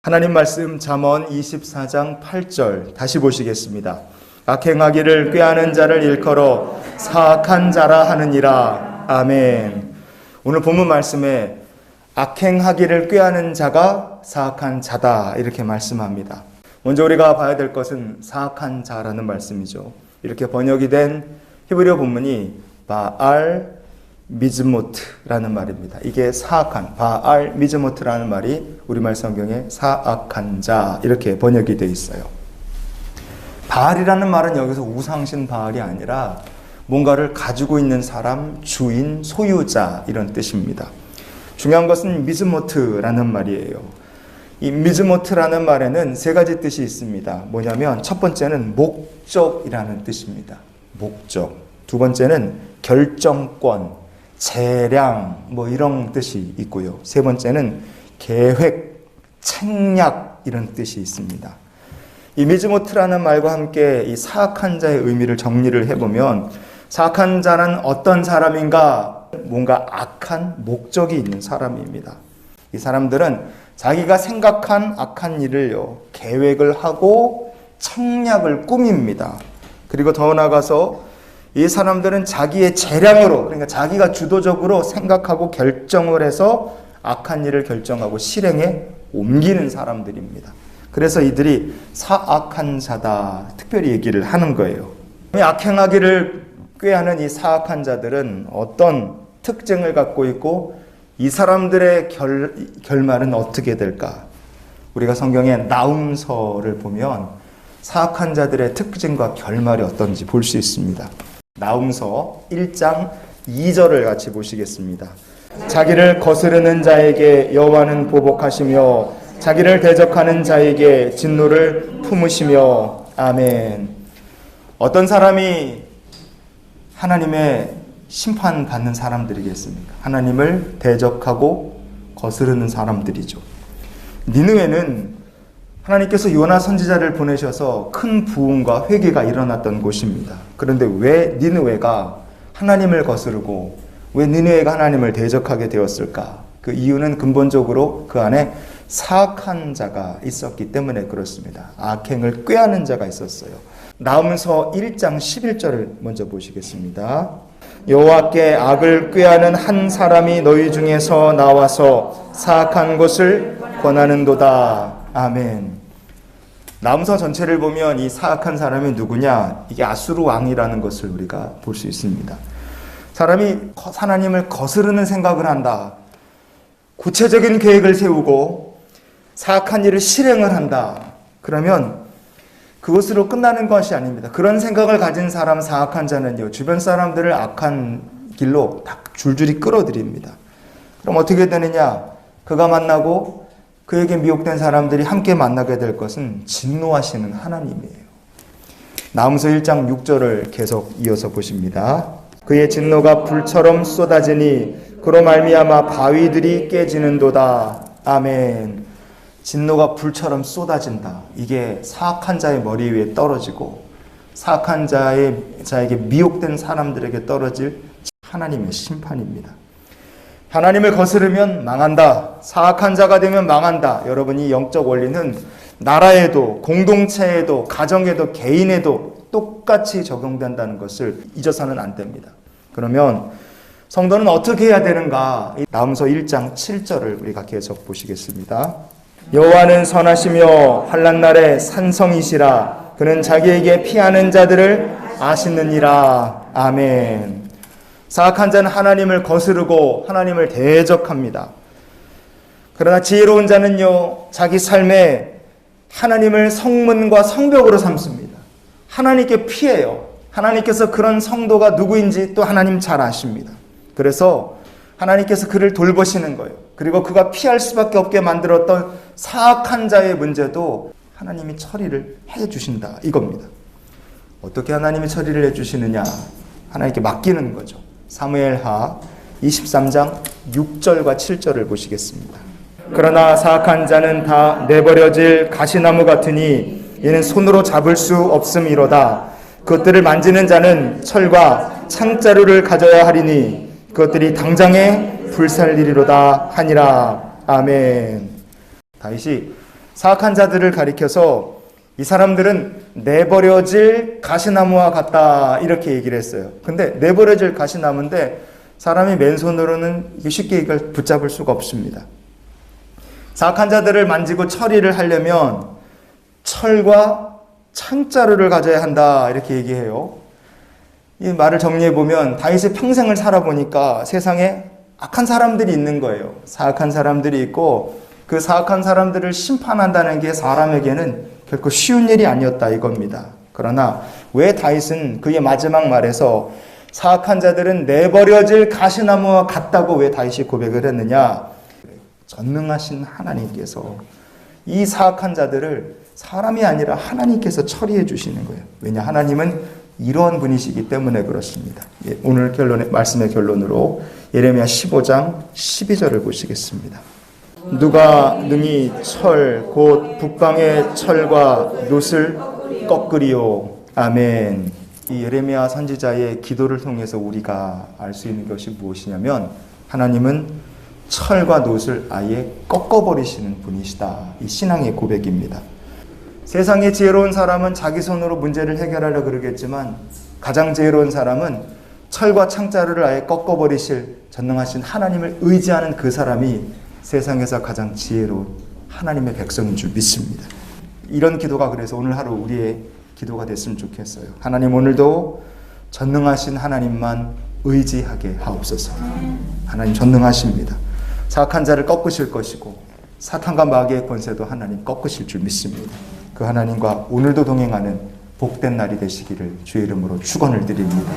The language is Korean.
하나님 말씀 잠언 24장 8절 다시 보시겠습니다. 악행하기를 꾀하는 자를 일컬어 사악한 자라 하느니라. 아멘. 오늘 본문 말씀에 악행하기를 꾀하는 자가 사악한 자다 이렇게 말씀합니다. 먼저 우리가 봐야 될 것은 사악한 자라는 말씀이죠. 이렇게 번역이 된 히브리어 본문이 바알 미즈모트라는 말입니다. 이게 사악한, 바알 미즈모트라는 말이 우리말 성경에 사악한 자 이렇게 번역이 되어 있어요. 바알이라는 말은 여기서 우상신 바알이 아니라 뭔가를 가지고 있는 사람, 주인, 소유자 이런 뜻입니다. 중요한 것은 미즈모트라는 말이에요. 이 미즈모트라는 말에는 세 가지 뜻이 있습니다. 뭐냐면 첫 번째는 목적이라는 뜻입니다. 목적. 두 번째는 결정권, 재량 이런 뜻이 있고요. 세 번째는 계획, 책략 이런 뜻이 있습니다. 이 미즈모트라는 말과 함께 이 사악한 자의 의미를 정리를 해보면 사악한 자는 어떤 사람인가? 뭔가 악한 목적이 있는 사람입니다. 이 사람들은 자기가 생각한 악한 일을요, 계획을 하고 책략을 꾸밉니다. 그리고 더 나아가서 이 사람들은 자기의 재량으로, 그러니까 자기가 주도적으로 생각하고 결정을 해서 악한 일을 결정하고 실행에 옮기는 사람들입니다. 그래서 이들이 사악한 자다 특별히 얘기를 하는 거예요. 악행하기를 꾀하는 이 사악한 자들은 어떤 특징을 갖고 있고 이 사람들의 결말은 어떻게 될까? 우리가 성경의 나훔서를 보면 사악한 자들의 특징과 결말이 어떤지 볼 수 있습니다. 나훔서 1장 2절을 같이 보시겠습니다. 자기를 거스르는 자에게 여호와는 보복하시며 자기를 대적하는 자에게 진노를 품으시며. 아멘. 어떤 사람이 하나님의 심판받는 사람들이겠습니까? 하나님을 대적하고 거스르는 사람들이죠. 니느웨는 하나님께서 요나 선지자를 보내셔서 큰 부흥과 회개가 일어났던 곳입니다. 그런데 왜 니느웨가 하나님을 거스르고 왜 니느웨가 하나님을 대적하게 되었을까? 그 이유는 근본적으로 그 안에 사악한 자가 있었기 때문에 그렇습니다. 악행을 꾀하는 자가 있었어요. 나훔서 1장 11절을 먼저 보시겠습니다. 여호와께 악을 꾀하는 한 사람이 너희 중에서 나와서 사악한 것을 권하는도다. 아멘. 나훔서 전체를 보면 이 사악한 사람이 누구냐? 이게 아수르 왕이라는 것을 우리가 볼 수 있습니다. 사람이 하나님을 거스르는 생각을 한다. 구체적인 계획을 세우고 사악한 일을 실행을 한다. 그러면 그것으로 끝나는 것이 아닙니다. 그런 생각을 가진 사람, 사악한 자는요, 주변 사람들을 악한 길로 다 줄줄이 끌어들입니다. 그럼 어떻게 되느냐? 그가 만나고 그에게 미혹된 사람들이 함께 만나게 될 것은 진노하시는 하나님이에요. 나훔서 1장 6절을 계속 이어서 보십니다. 그의 진노가 불처럼 쏟아지니 그로 말미암아 바위들이 깨지는도다. 아멘. 진노가 불처럼 쏟아진다. 이게 사악한 자의 머리 위에 떨어지고 사악한 자에게 미혹된 사람들에게 떨어질 하나님의 심판입니다. 하나님을 거스르면 망한다. 사악한 자가 되면 망한다. 여러분, 이 영적 원리는 나라에도 공동체에도 가정에도 개인에도 똑같이 적용된다는 것을 잊어서는 안 됩니다. 그러면 성도는 어떻게 해야 되는가? 나훔서 1장 7절을 우리가 계속 보시겠습니다. 여호와는 선하시며 환난 날에 산성이시라. 그는 자기에게 피하는 자들을 아시느니라. 아멘. 사악한 자는 하나님을 거스르고 하나님을 대적합니다. 그러나 지혜로운 자는요, 자기 삶에 하나님을 성문과 성벽으로 삼습니다. 하나님께 피해요. 하나님께서 그런 성도가 누구인지 또 하나님 잘 아십니다. 그래서 하나님께서 그를 돌보시는 거예요. 그리고 그가 피할 수밖에 없게 만들었던 사악한 자의 문제도 하나님이 처리를 해주신다 이겁니다. 어떻게 하나님이 처리를 해주시느냐? 하나님께 맡기는 거죠. 사무엘하 23장 6절과 7절을 보시겠습니다. 그러나 사악한 자는 다 내버려질 가시나무 같으니 이는 손으로 잡을 수 없음이로다. 그것들을 만지는 자는 철과 창자루를 가져야 하리니 그것들이 당장에 불살리리로다 하니라. 아멘. 다윗이 사악한 자들을 가리켜서 이 사람들은 내버려질 가시나무와 같다 이렇게 얘기를 했어요. 근데 내버려질 가시나무인데 사람이 맨손으로는 쉽게 이걸 붙잡을 수가 없습니다. 사악한 자들을 만지고 처리를 하려면 철과 창자루를 가져야 한다 이렇게 얘기해요. 이 말을 정리해 보면 다윗의 평생을 살아보니까 세상에 악한 사람들이 있는 거예요. 사악한 사람들이 있고 그 사악한 사람들을 심판한다는 게 사람에게는 결코 쉬운 일이 아니었다 이겁니다. 그러나 왜 다윗은 그의 마지막 말에서 사악한 자들은 내버려질 가시나무와 같다고 왜 다윗이 고백을 했느냐? 전능하신 하나님께서 이 사악한 자들을 사람이 아니라 하나님께서 처리해 주시는 거예요. 왜냐? 하나님은 이러한 분이시기 때문에 그렇습니다. 오늘 말씀의 결론으로 예레미야 15장 12절을 보시겠습니다. 누가 능히 철 곧 북방의 철과 놋을 꺾으리요. 아멘. 이 예레미야 선지자의 기도를 통해서 우리가 알 수 있는 것이 무엇이냐면 하나님은 철과 놋을 아예 꺾어버리시는 분이시다. 이 신앙의 고백입니다. 세상에 지혜로운 사람은 자기 손으로 문제를 해결하려 그러겠지만 가장 지혜로운 사람은 철과 창자루를 아예 꺾어버리실 전능하신 하나님을 의지하는 그 사람이 세상에서 가장 지혜로운 하나님의 백성인 줄 믿습니다. 이런 기도가 그래서 오늘 하루 우리의 기도가 됐으면 좋겠어요. 하나님 오늘도 전능하신 하나님만 의지하게 하옵소서. 하나님 전능하십니다. 사악한 자를 꺾으실 것이고 사탄과 마귀의 권세도 하나님 꺾으실 줄 믿습니다. 그 하나님과 오늘도 동행하는 복된 날이 되시기를 주의 이름으로 축원을 드립니다.